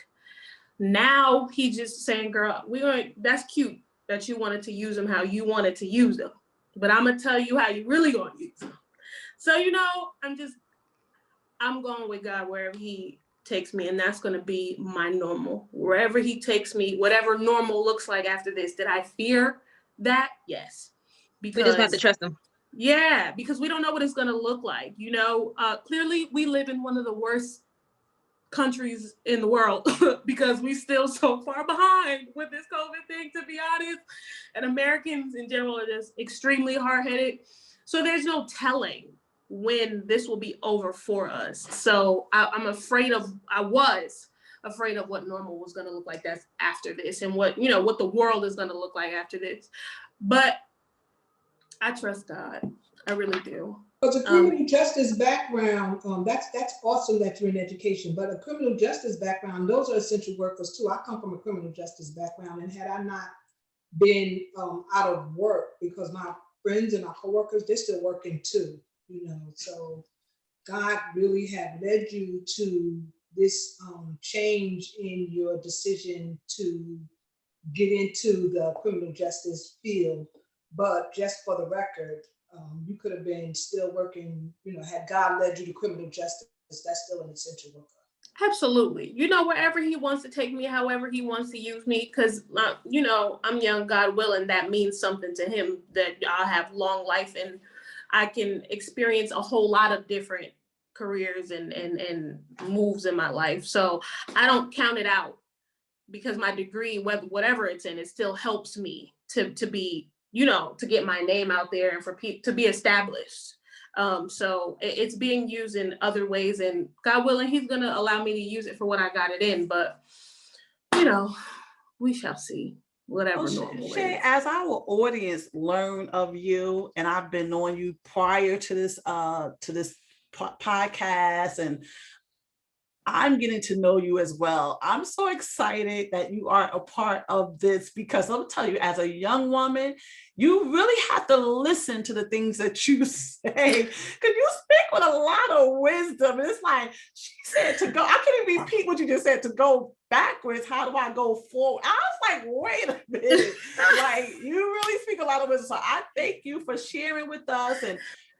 now he's just saying, girl, that's cute that you wanted to use them how you wanted to use them, but I'm going to tell you how you really going to use them. So, I'm going with God wherever he takes me, and that's going to be my normal. Wherever he takes me, whatever normal looks like after this. Did I fear that? Yes. Because we just have to trust him. Yeah, because we don't know what it's going to look like. Clearly we live in one of the worst countries in the world because we still so far behind with this COVID thing, to be honest. And Americans in general are just extremely hard-headed. So there's no telling when this will be over for us. So I was afraid of what normal was going to look like that's after this, and what the world is going to look like after this. But I trust God. I really do. But a criminal justice background, that's awesome that you're in education, but a criminal justice background, those are essential workers too. I come from a criminal justice background, and had I not been out of work, because my friends and my coworkers, they're still working too. So God really have led you to this change in your decision to get into the criminal justice field. But just for the record, You could have been still working, had God led you to criminal justice, that's still an essential worker. Absolutely. Wherever he wants to take me, however he wants to use me, because, I'm young, God willing, that means something to him, that I'll have long life and I can experience a whole lot of different careers and moves in my life. So I don't count it out, because my degree, whatever it's in, it still helps me to be, to get my name out there and for people to be established. So it's being used in other ways, and God willing, he's going to allow me to use it for what I got it in. But, we shall see. Whatever normal Shay, is. as our audience learn of you, and I've been knowing you prior to this podcast, and I'm getting to know you as well. I'm so excited that you are a part of this, because I'll tell you, as a young woman, you really have to listen to the things that you say, because you speak with a lot of wisdom. It's like, she said to go, I can't even repeat what you just said, to go backwards. How do I go forward? I was like, wait a minute. Like, you really speak a lot of wisdom. So I thank you for sharing with us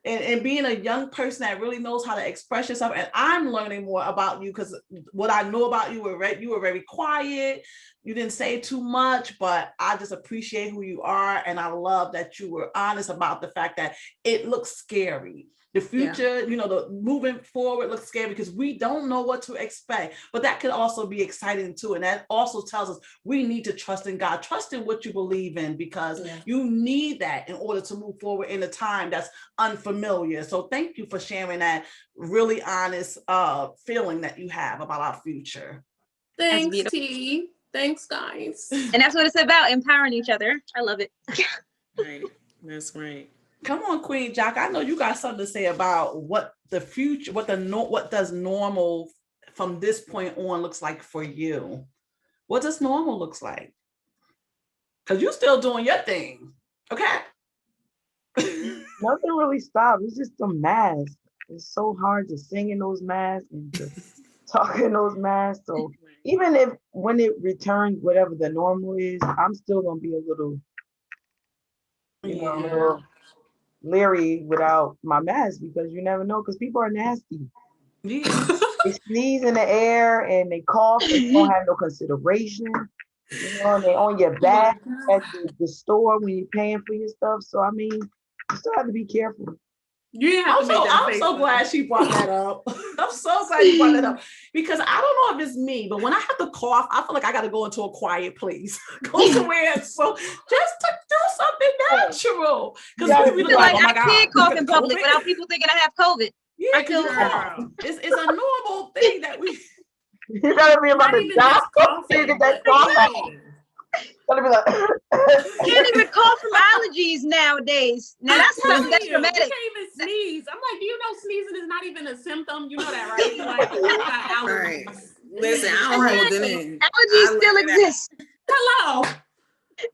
and being a young person that really knows how to express yourself. And I'm learning more about you, because what I know about you were very quiet. You didn't say too much, but I just appreciate who you are. And I love that you were honest about the fact that it looks scary. The future, the moving forward looks scary because we don't know what to expect, but that could also be exciting too. And that also tells us we need to trust in God, trust in what you believe in, because you need that in order to move forward in a time that's unfamiliar. So thank you for sharing that really honest feeling that you have about our future. Thanks, T. Thanks, guys. And that's what it's about, empowering each other. I love it. Right. That's right. Come on, Queen Jock. I know you got something to say about what the future, what does normal from this point on looks like for you. What does normal looks like? Because you're still doing your thing. Okay. Nothing really stopped. It's just the masks. It's so hard to sing in those masks and to talk in those masks. So even if when it returns, whatever the normal is, I'm still gonna be a little, a little leery without my mask, because you never know, because people are nasty. Yeah. They sneeze in the air and they cough and don't have no consideration. And they're on your back at the store when you're paying for your stuff. So I mean, you still have to be careful. I'm so glad she brought that up. I'm so glad you brought that up, because I don't know if it's me, but when I have to cough, I feel like I got to go into a quiet place, go somewhere. So just to do something natural, because people be like, oh my God, I can't cough in public without people thinking I have COVID. Yeah, it's a normal thing that we. You gotta be about the doctor. That cough. Gotta be like, can't even cough from allergies nowadays. Now that's something that's dramatic. You can't even sneeze. I'm like, do you know sneezing is not even a symptom? You know that, right? Like, allergies. Right. Listen, I don't hold it in. Allergies still exist. Hello.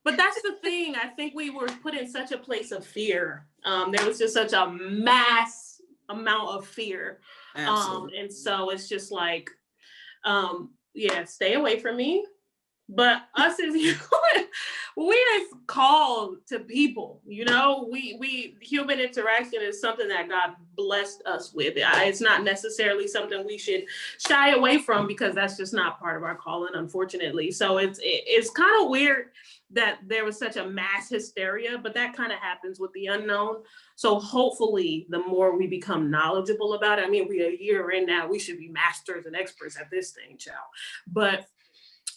But that's the thing. I think we were put in such a place of fear. There was just such a mass amount of fear. And so it's just like, stay away from me. But us as we are called to people, we human interaction is something that God blessed us with. It's not necessarily something we should shy away from, because that's just not part of our calling, unfortunately. So it's kind of weird that there was such a mass hysteria, but that kind of happens with the unknown. So hopefully the more we become knowledgeable about it, I mean, we're a year in now, we should be masters and experts at this thing, child. But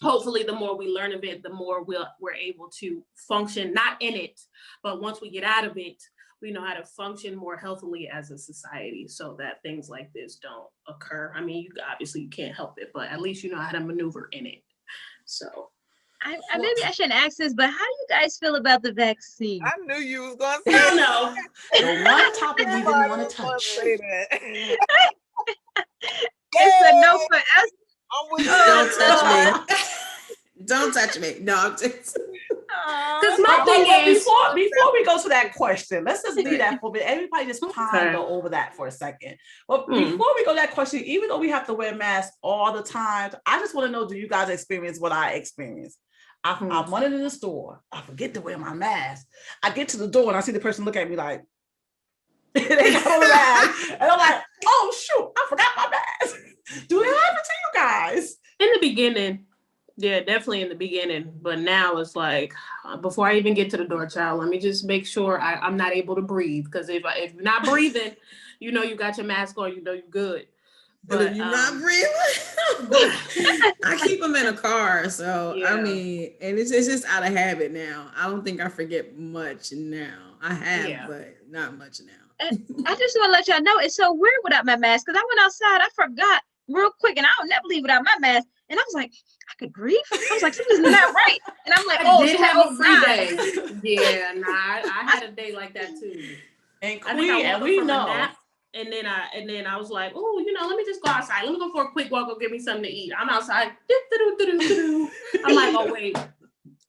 hopefully the more we learn of it, the more we're able to function, not in it, but once we get out of it, we know how to function more healthily as a society, so that things like this don't occur. I mean, you can't help it, but at least you know how to maneuver in it. So maybe I shouldn't ask this, but how do you guys feel about the vaccine? I knew you was going to say no. The one topic we didn't want to touch. It's a no for us. Don't touch me. Don't touch me. No, I'm just. Because my thing is, before we go to that question, let's just leave that for a bit. Everybody just ponder over that for a second. But before we go to that question, even though we have to wear masks all the time, I just want to know, do you guys experience what I experienced? I'm running in the store. I forget to wear my mask. I get to the door and I see the person look at me like, They got on the mask. And I'm like, oh shoot, I forgot my mask. Do it happen to you guys? In the beginning, yeah, definitely in the beginning. But now it's like, before I even get to the door, child, let me just make sure I'm not able to breathe. Because if you're not breathing, you know you got your mask on, you know you're good. But if you're not breathing, I keep them in a car. So Yeah. I mean, and it's just out of habit now. I don't think I forget much now. I have, but not much now. And I just want to let y'all know it's so weird without my mask because I went outside, I forgot real quick, and I don't never leave without my mask. And I was like, I could breathe. I was like, something's not right. And I'm like, I did have a free day. Yeah, nah, I had a day like that too. And Queen, and we know. And then I was like, oh, you know, let me just go outside. Let me go for a quick walk. Go get me something to eat. I'm outside. I'm like, oh wait,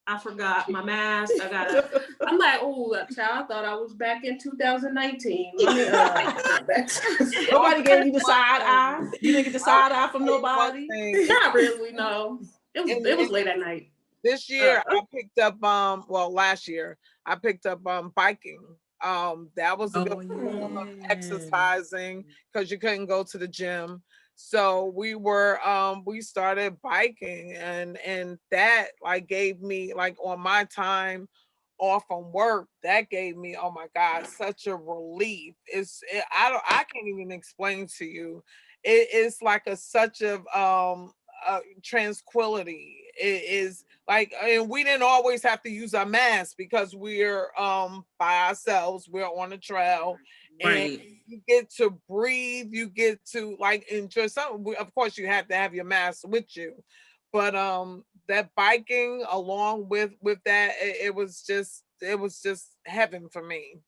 I forgot my mask. I'm like, oh, child, I thought I was back in 2019. Nobody gave you the side eye. You didn't get the side eye from nobody. Not really, no. It was late at night. This year I picked up last year I picked up biking. That was a good form of exercising because you couldn't go to the gym. So we started biking and that like gave me like on my time off from work, that gave me, oh my God, such a relief. I can't even explain to you. It's like such a tranquility. It is like, and we didn't always have to use our masks because we're by ourselves, we're on the trail, and you get to breathe, you get to like enjoy something. Of course you have to have your mask with you, but that biking along with that, it was just heaven for me.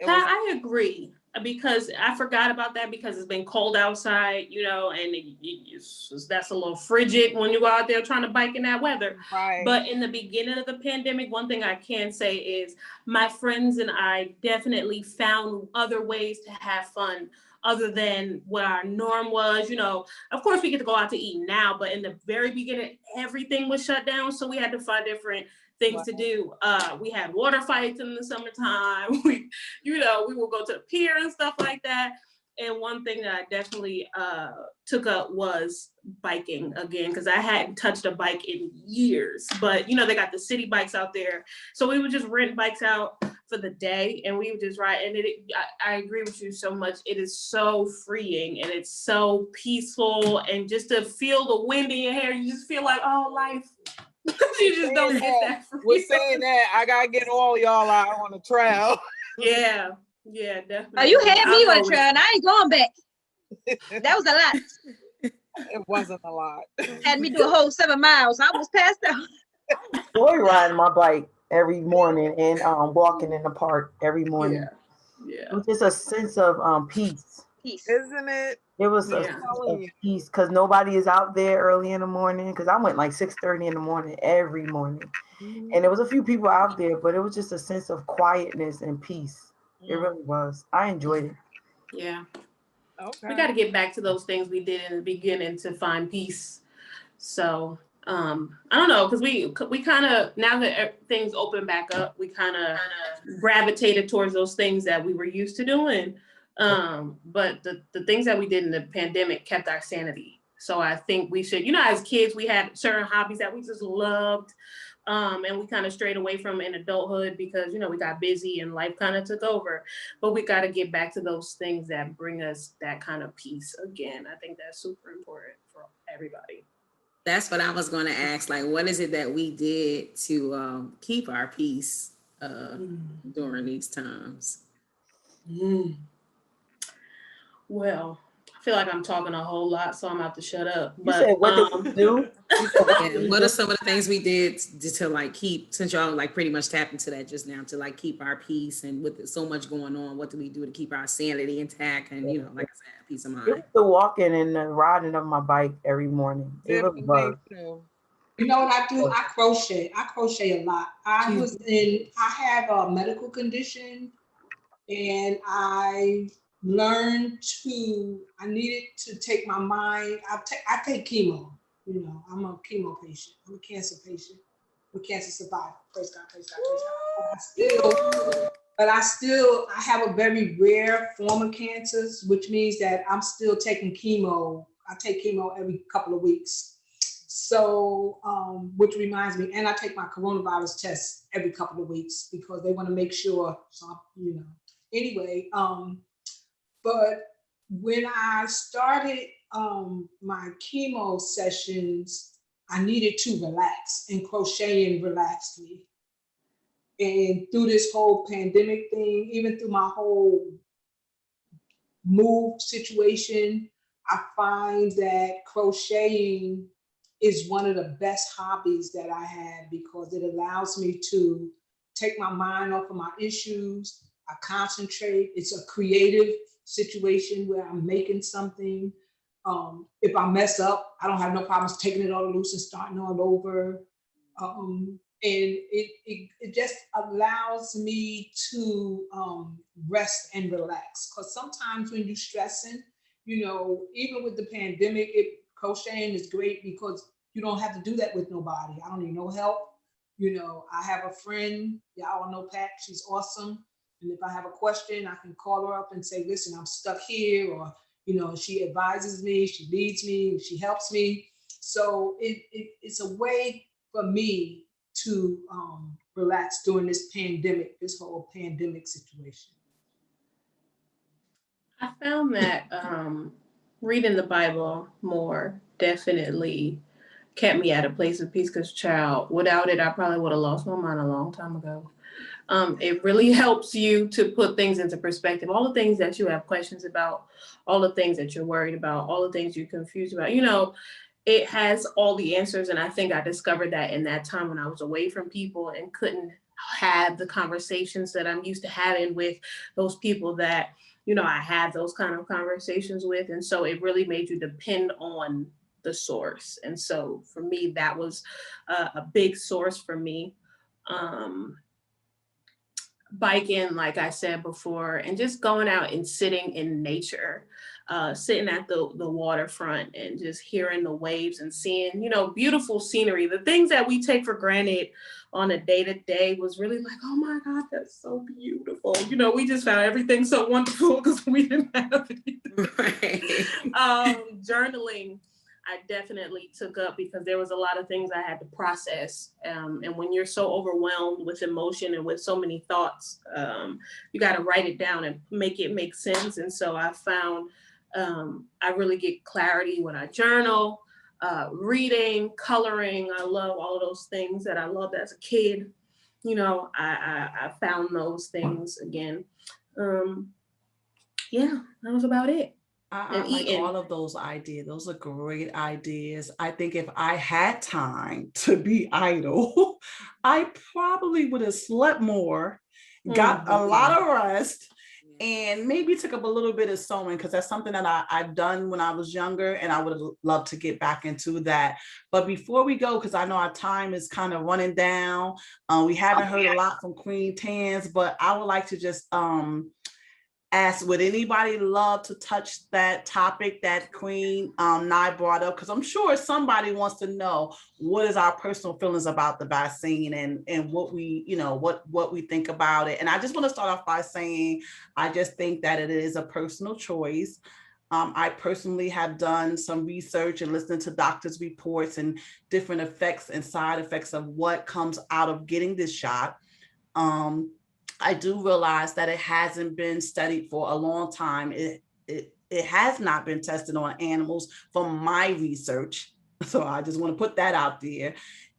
I agree, because I forgot about that because it's been cold outside, you know, and that's a little frigid when you go out there trying to bike in that weather. Right. But in the beginning of the pandemic, one thing I can say is my friends and I definitely found other ways to have fun other than what our norm was. You know, of course we get to go out to eat now, but in the very beginning, everything was shut down. So we had to find different things to do. We had water fights in the summertime. We would go to the pier and stuff like that. And one thing that I definitely took up was biking again, because I hadn't touched a bike in years. But, you know, they got the city bikes out there. So we would just rent bikes out for the day and we would just ride. And I agree with you so much. It is so freeing and it's so peaceful. And just to feel the wind in your hair, you just feel like, oh, life. You just don't get that. We're saying that I gotta get all y'all out on the trail. Yeah, definitely. Oh, you had me on a trail and I ain't going back. That was a lot. It wasn't a lot. Had me do a whole 7 miles. I was passed out. Boy, riding my bike every morning and walking in the park every morning. Yeah. It was just a sense of peace. Isn't it? It was a peace because nobody is out there early in the morning. Because I went like 6:30 in the morning every morning, and there was a few people out there, but it was just a sense of quietness and peace. It really was. I enjoyed it. Yeah. Okay. We got to get back to those things we did in the beginning to find peace. So I don't know, because we kind of, now that things open back up, we kind of gravitated towards those things that we were used to doing. But the things that we did in the pandemic kept our sanity. So I think we should, you know, as kids, we had certain hobbies that we just loved. And we kind of strayed away from in adulthood because, you know, we got busy and life kind of took over. But we got to get back to those things that bring us that kind of peace again. I think that's super important for everybody. That's what I was going to ask. Like, what is it that we did to keep our peace during these times? Well, I feel like I'm talking a whole lot, so I'm about to shut up. You But said, what did we do? What are some of the things we did to like keep, since y'all like pretty much tapped into that just now, to like keep our peace, and with so much going on, what do we do to keep our sanity intact and, you know, like I said, peace of mind? It was the walking and the riding of my bike every morning. It really was. You know what I do? I crochet. I crochet a lot. I have a medical condition, and I I needed to take my mind. I take chemo. You know, I'm a chemo patient. I'm a cancer patient. I'm a cancer survivor. Praise God, praise God, praise God. but I have a very rare form of cancers, which means that I'm still taking chemo. I take chemo every couple of weeks. So, which reminds me, and I take my coronavirus test every couple of weeks because they want to make sure, anyway, but when I started my chemo sessions, I needed to relax, and crocheting relaxed me. And through this whole pandemic thing, even through my whole move situation, I find that crocheting is one of the best hobbies that I have because it allows me to take my mind off of my issues. I concentrate. It's a creative situation where I'm making something. If I mess up, I don't have no problems taking it all loose and starting all over. And it just allows me to rest and relax. Because sometimes when you're stressing, even with the pandemic, crocheting is great because you don't have to do that with nobody. I don't need no help. I have a friend, y'all all know Pat, she's awesome. And if I have a question, I can call her up and say, listen, I'm stuck here, or, she advises me, she leads me, she helps me. So it's a way for me to relax during this whole pandemic situation. I found that reading the Bible more definitely kept me at a place of peace because, child, without it, I probably would have lost my mind a long time ago. It really helps you to put things into perspective. All the things that you have questions about, all the things that you're worried about, all the things you're confused about, it has all the answers. And I think I discovered that in that time when I was away from people and couldn't have the conversations that I'm used to having with those people that, I had those kind of conversations with. And so it really made you depend on the source. And so for me, that was a big source for me. Biking, like I said before, and just going out and sitting in nature, sitting at the waterfront and just hearing the waves and seeing, beautiful scenery. The things that we take for granted on a day-to-day was really like, oh my God, that's so beautiful. We just found everything so wonderful because we didn't have anything. Right. Journaling, I definitely took up because there was a lot of things I had to process. And when you're so overwhelmed with emotion and with so many thoughts, you got to write it down and make it make sense. And so I found I really get clarity when I journal, reading, coloring. I love all of those things that I loved as a kid. I found those things again. Yeah, that was about it. I like all of those ideas. Those are great ideas. I think if I had time to be idle, I probably would have slept more, got a lot of rest, and maybe took up a little bit of sewing because that's something that I've done when I was younger, and I would have loved to get back into that. But before we go, because I know our time is kind of running down, we haven't heard a lot from Queen Tans, but I would like to just ask, would anybody love to touch that topic that Queen Nye brought up? Because I'm sure somebody wants to know what is our personal feelings about the vaccine and what we, what we think about it. And I just want to start off by saying, I just think that it is a personal choice. I personally have done some research and listened to doctors' reports and different effects and side effects of what comes out of getting this shot. I do realize that it hasn't been studied for a long time. It has not been tested on animals from my research. So I just want to put that out there.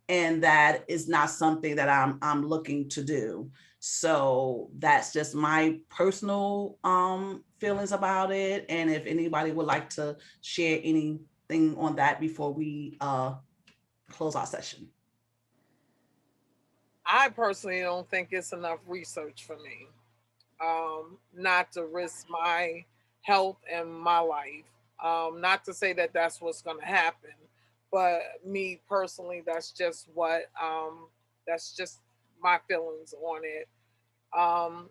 And that is not something that I'm looking to do. So that's just my personal feelings about it. And if anybody would like to share anything on that before we close our session. I personally don't think it's enough research for me not to risk my health and my life. Not to say that that's what's going to happen, but me personally, that's just my feelings on it. I'll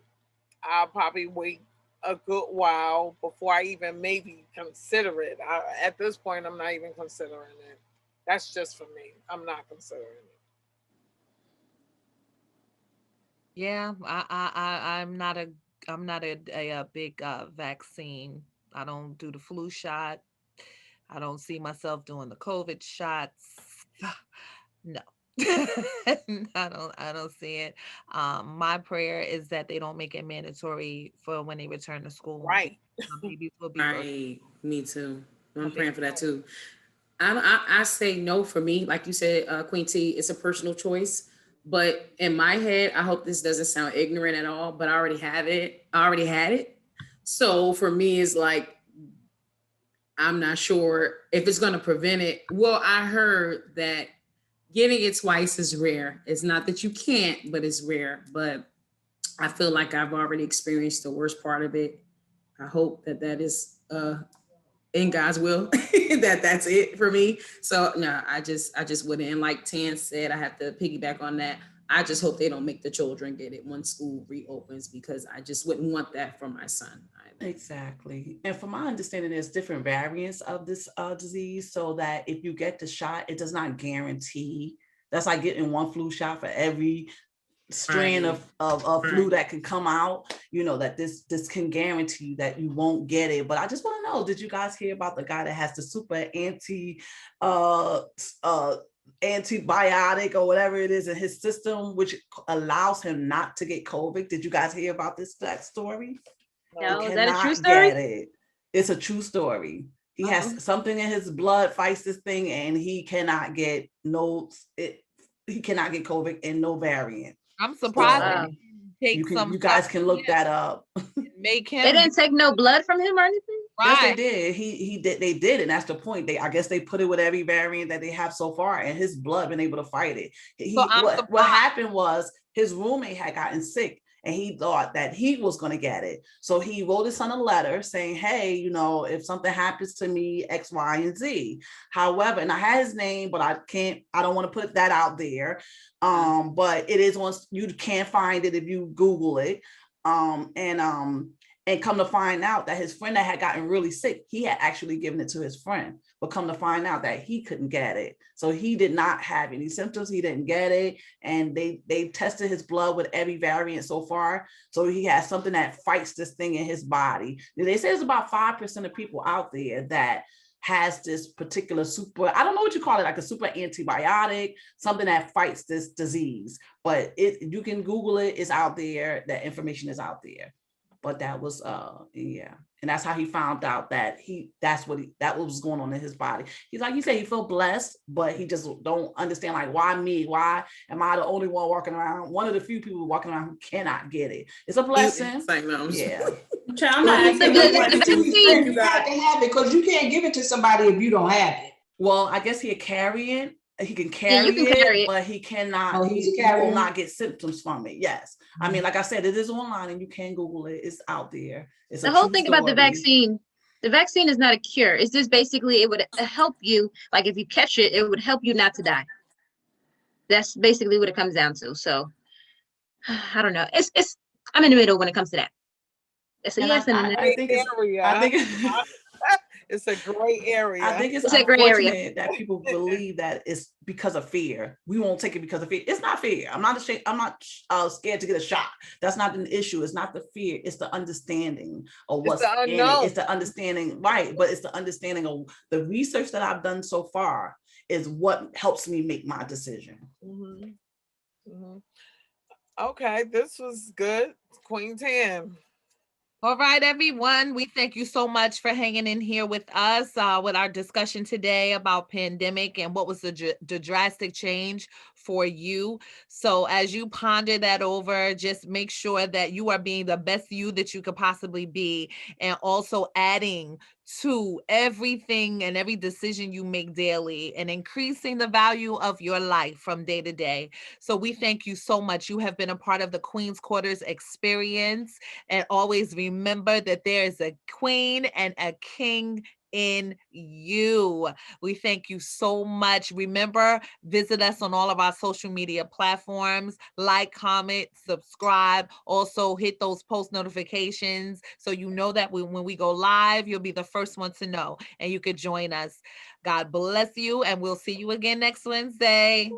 probably wait a good while before I even maybe consider it. At this point, I'm not even considering it. That's just for me. I'm not considering it. Yeah, I'm not a big vaccine. I don't do the flu shot. I don't see myself doing the COVID shots. No. I don't see it. My prayer is that they don't make it mandatory for when they return to school. Right. My babies will be birthday. Right. Me too. My I'm praying baby. for that too. I say no for me. Like you said, Queen T, it's a personal choice. But in my head, I hope this doesn't sound ignorant at all, but I already have it. I already had it. So for me, it's like, I'm not sure if it's going to prevent it. Well, I heard that getting it twice is rare. It's not that you can't, but it's rare. But I feel like I've already experienced the worst part of it. I hope that that is in God's will that that's it for me. So no, I just wouldn't. And like Tan said, I have to piggyback on that. I just hope they don't make the children get it when school reopens because I just wouldn't want that for my son either. Exactly. And from my understanding, there's different variants of this disease, so that if you get the shot, it does not guarantee. That's like getting one flu shot for every strain Right. of flu Right. that can come out, that this can guarantee you that you won't get it. But I just want to know, did you guys hear about the guy that has the super uh uh antibiotic or whatever it is in his system, which allows him not to get COVID? Did you guys hear about that story? He No, is that a true cannot story? get it. It's a true story. He Oh, has something in his blood fights this thing, and he cannot get no it. He cannot get COVID and no variant. I'm surprised they So wow. didn't take some you stuff guys can from look him that up. and make They him do didn't take no blood from him or anything? Yes, they right. did. He did. They did, and that's the point. I guess they put it with every variant that they have so far, and his blood been able to fight it. So He I'm what surprised. happened was his roommate had gotten sick, and he thought that he was going to get it. So he wrote his son a letter saying, "Hey, if something happens to me, X, Y, and Z." However, and I had his name, but I can't. I don't want to put that out there. But it is on. You can't find it if you Google it. And come to find out that his friend that had gotten really sick, he had actually given it to his friend. But come to find out that he couldn't get it. So he did not have any symptoms. He didn't get it. And they tested his blood with every variant so far. So he has something that fights this thing in his body. They say there's about 5% of people out there that has this particular super, I don't know what you call it, like a super antibiotic, something that fights this disease. But you can Google it, it's out there, that information is out there. But that was yeah, and that's how he found out that that was going on in his body. He's like, he said he felt blessed, but he just don't understand, like, why me? Why am I the only one walking around, one of the few people walking around who cannot get it? It's a blessing. It's like no. Yeah. Child, I'm But not he asking said no you The have to questions. vaccine. Thank you, you have God. to have it because you can't give it to somebody if you don't have it. Well, I guess he can Yeah, you carry can it, carry it. but he cannot, Oh, he's a he will carrier. not get symptoms from it. Yes. I mean, like I said, it is online and you can Google it. It's out there. It's a The whole true thing about story. the vaccine is not a cure. It's just basically it would help you, like if you catch it, it would help you not to die. That's basically what it comes down to. So I don't know. It's I'm in the middle when it comes to that. It's a And yes and a no. I Gray think I area. think It's a gray I area. think it's It's a gray area. unfortunate that people believe that it's because of fear. We won't take it because of fear. It's not fear. I'm not ashamed. I'm not scared to get a shot. That's not an issue. It's not the fear. It's the understanding of It's what's the in it. unknown. It's the understanding, right? But it's the understanding of the research that I've done so far is what helps me make my decision. Mhm, mhm. Okay, this was good. Queen 10. All right, everyone. We thank you so much for hanging in here with us with our discussion today about pandemic and what was the drastic change for you. So as you ponder that over, just make sure that you are being the best you that you could possibly be, and also adding to everything and every decision you make daily and increasing the value of your life from day to day. So we thank you so much. You have been a part of the Queen's Quarters experience. And always remember that there is a queen and a king in you. We thank you so much. Remember, visit us on all of our social media platforms, like, comment, subscribe. Also, hit those post notifications so you know that when we go live, you'll be the first one to know and you could join us. God bless you, and we'll see you again next Wednesday.